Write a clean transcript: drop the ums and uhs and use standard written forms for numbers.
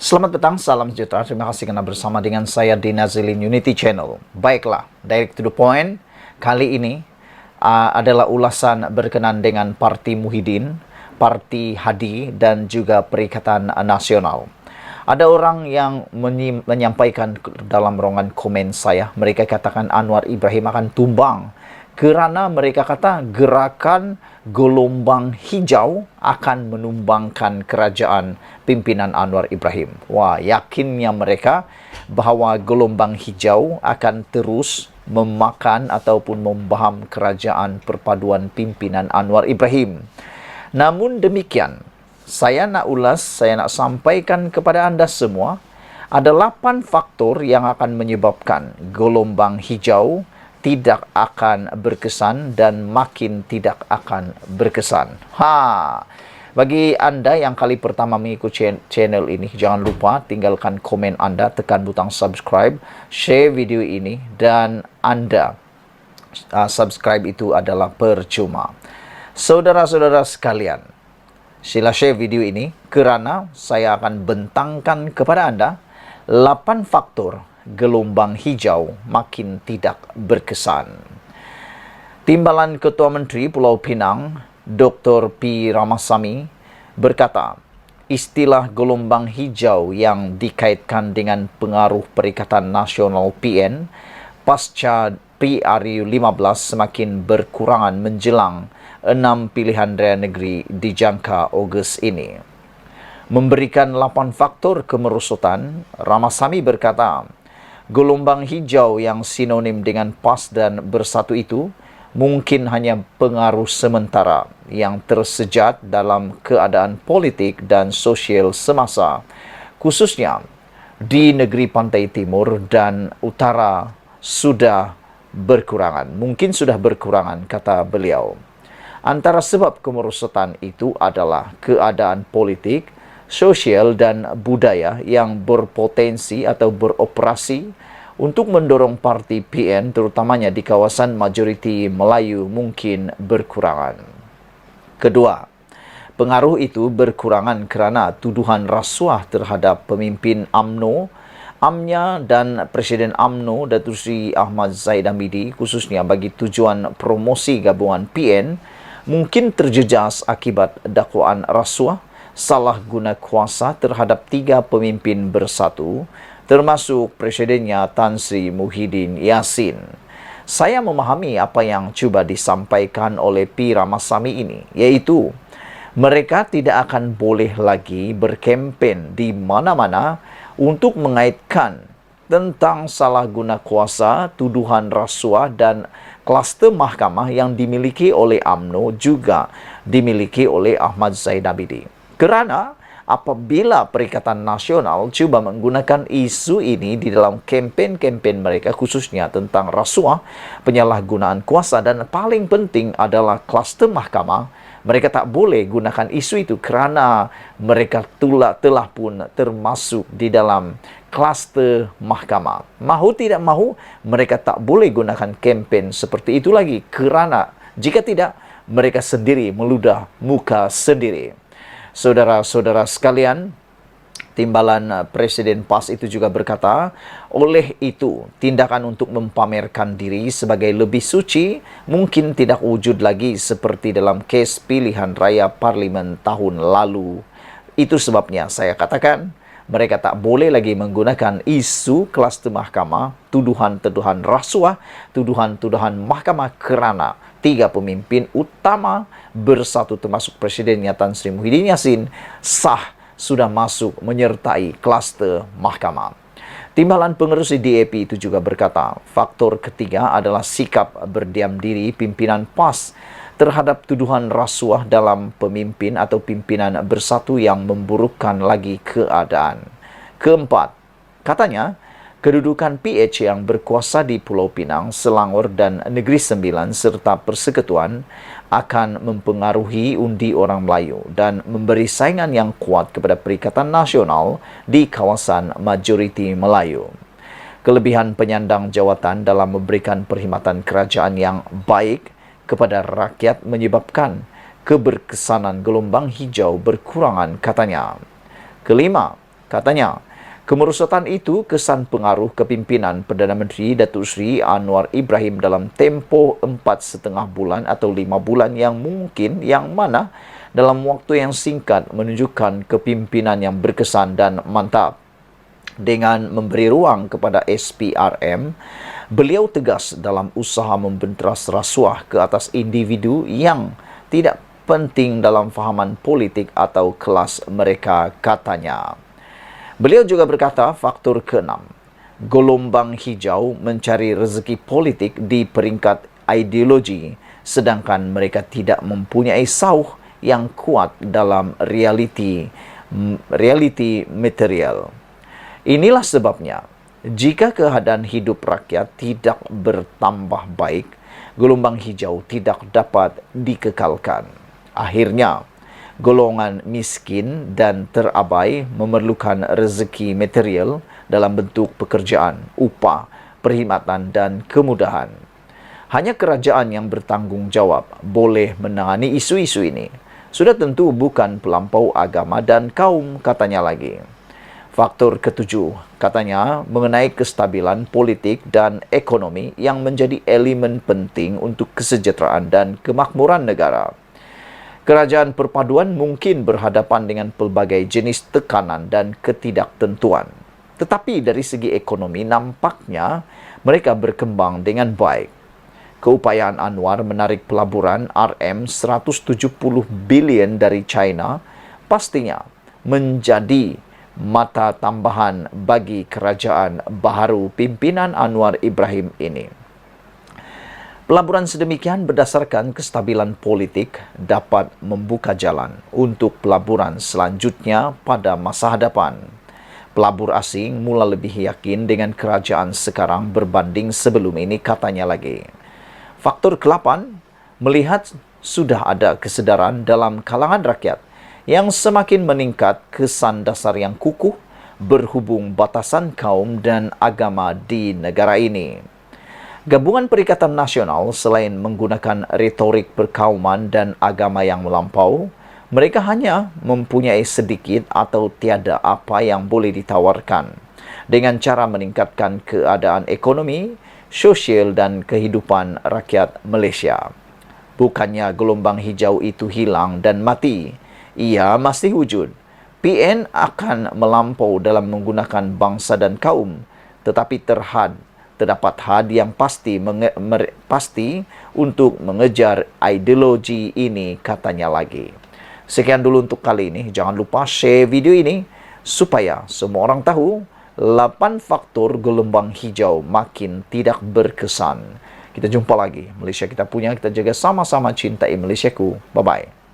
Selamat petang, salam sejahtera. Terima kasih karena bersama dengan saya di Nazilin Unity Channel. Baiklah, direct to the point. Kali ini adalah ulasan berkenaan dengan Parti Muhyiddin, Parti Hadi, dan juga Perikatan Nasional. Ada orang yang menyampaikan dalam ruangan komen saya, mereka katakan Anwar Ibrahim akan tumbang kerana mereka kata gerakan gelombang hijau akan menumbangkan kerajaan pimpinan Anwar Ibrahim. Wah, yakinnya mereka bahawa gelombang hijau akan terus memakan ataupun membaham kerajaan perpaduan pimpinan Anwar Ibrahim. Namun demikian, saya nak sampaikan kepada anda semua, ada 8 faktor yang akan menyebabkan gelombang hijau tidak akan berkesan dan makin tidak akan berkesan. Bagi anda yang kali pertama mengikuti channel ini, jangan lupa tinggalkan komen anda, tekan butang subscribe, share video ini, dan anda subscribe itu adalah percuma. Saudara-saudara sekalian, sila share video ini kerana saya akan bentangkan kepada anda 8 faktor gelombang hijau makin tidak berkesan. Timbalan Ketua Menteri Pulau Pinang, Dr. P. Ramasamy berkata, istilah gelombang hijau yang dikaitkan dengan pengaruh Perikatan Nasional PN pasca PRU15 semakin berkurangan menjelang 6 pilihan raya negeri dijangka Ogos ini. Memberikan 8 faktor kemerosotan, Ramasamy berkata, gelombang hijau yang sinonim dengan PAS dan Bersatu itu mungkin hanya pengaruh sementara yang tersejat dalam keadaan politik dan sosial semasa, khususnya di negeri pantai timur dan utara sudah berkurangan. Mungkin sudah berkurangan, kata beliau. Antara sebab kemerosotan itu adalah keadaan politik, sosial dan budaya yang berpotensi atau beroperasi untuk mendorong parti PN terutamanya di kawasan majoriti Melayu mungkin berkurangan. Kedua, pengaruh itu berkurangan kerana tuduhan rasuah terhadap pemimpin UMNO, AMNYA dan Presiden UMNO Datuk Seri Ahmad Zahid Hamidi khususnya bagi tujuan promosi gabungan PN mungkin terjejas akibat dakwaan rasuah salah guna kuasa terhadap 3 pemimpin Bersatu, termasuk Presidennya Tan Sri Muhyiddin Yassin. Saya memahami apa yang cuba disampaikan oleh P. Ramasamy ini, iaitu mereka tidak akan boleh lagi berkempen di mana-mana untuk mengaitkan tentang salah guna kuasa, tuduhan rasuah dan kluster mahkamah yang dimiliki oleh UMNO juga dimiliki oleh Ahmad Zahid Hamidi. Kerana apabila Perikatan Nasional cuba menggunakan isu ini di dalam kempen-kempen mereka khususnya tentang rasuah, penyalahgunaan kuasa dan paling penting adalah kluster mahkamah, mereka tak boleh gunakan isu itu kerana mereka telah pun termasuk di dalam kluster mahkamah. Mahu tidak mahu, mereka tak boleh gunakan kempen seperti itu lagi kerana jika tidak, mereka sendiri meludah muka sendiri. Saudara-saudara sekalian, timbalan Presiden PAS itu juga berkata, oleh itu, tindakan untuk mempamerkan diri sebagai lebih suci mungkin tidak wujud lagi seperti dalam kes pilihan raya parlimen tahun lalu. Itu sebabnya saya katakan, mereka tak boleh lagi menggunakan isu kluster mahkamah, tuduhan-tuduhan rasuah, tuduhan-tuduhan mahkamah kerana 3 pemimpin utama Bersatu termasuk Presidennya Tan Sri Muhyiddin Yassin sudah masuk menyertai kluster mahkamah. Timbalan pengerusi DAP itu juga berkata, faktor ketiga adalah sikap berdiam diri pimpinan PAS terhadap tuduhan rasuah dalam pemimpin atau pimpinan Bersatu yang memburukkan lagi keadaan. Keempat, katanya, kedudukan PH yang berkuasa di Pulau Pinang, Selangor dan Negeri Sembilan serta Persekutuan akan mempengaruhi undi orang Melayu dan memberi saingan yang kuat kepada Perikatan Nasional di kawasan majoriti Melayu. Kelebihan penyandang jawatan dalam memberikan perkhidmatan kerajaan yang baik kepada rakyat menyebabkan keberkesanan gelombang hijau berkurangan, katanya. Kelima, Katanya, kemerosotan itu kesan pengaruh kepimpinan Perdana Menteri Datuk Seri Anwar Ibrahim dalam tempoh 4,5 bulan atau 5 bulan yang mungkin yang mana dalam waktu yang singkat menunjukkan kepimpinan yang berkesan dan mantap. Dengan memberi ruang kepada SPRM, beliau tegas dalam usaha membenteras rasuah ke atas individu yang tidak penting dalam fahaman politik atau kelas mereka, katanya. Beliau juga berkata faktor ke-6, gelombang hijau mencari rezeki politik di peringkat ideologi, sedangkan mereka tidak mempunyai sauh yang kuat dalam realiti material. Inilah sebabnya, jika keadaan hidup rakyat tidak bertambah baik, gelombang hijau tidak dapat dikekalkan. Akhirnya, golongan miskin dan terabai memerlukan rezeki material dalam bentuk pekerjaan, upah, perkhidmatan dan kemudahan. Hanya kerajaan yang bertanggung jawab boleh menangani isu-isu ini. Sudah tentu bukan pelampau agama dan kaum, katanya lagi. Faktor ke-7, katanya, mengenai kestabilan politik dan ekonomi yang menjadi elemen penting untuk kesejahteraan dan kemakmuran negara. Kerajaan perpaduan mungkin berhadapan dengan pelbagai jenis tekanan dan ketidaktentuan. Tetapi dari segi ekonomi nampaknya mereka berkembang dengan baik. Keupayaan Anwar menarik pelaburan RM170 bilion dari China pastinya menjadi mata tambahan bagi kerajaan baharu pimpinan Anwar Ibrahim ini. Pelaburan sedemikian berdasarkan kestabilan politik dapat membuka jalan untuk pelaburan selanjutnya pada masa hadapan. Pelabur asing mula lebih yakin dengan kerajaan sekarang berbanding sebelum ini, katanya lagi. Faktor ke-8, melihat sudah ada kesedaran dalam kalangan rakyat yang semakin meningkat kesan dasar yang kukuh berhubung batasan kaum dan agama di negara ini. Gabungan Perikatan Nasional selain menggunakan retorik perkauman dan agama yang melampau, mereka hanya mempunyai sedikit atau tiada apa yang boleh ditawarkan dengan cara meningkatkan keadaan ekonomi, sosial dan kehidupan rakyat Malaysia. Bukannya gelombang hijau itu hilang dan mati, ia masih wujud. PN akan melampau dalam menggunakan bangsa dan kaum, tetapi terdapat had yang pasti untuk mengejar ideologi ini, katanya lagi. Sekian dulu untuk kali ini. Jangan lupa share video ini supaya semua orang tahu 8 faktor gelombang hijau makin tidak berkesan. Kita jumpa lagi. Malaysia kita punya, kita jaga sama-sama cintai Malaysiaku. Bye-bye.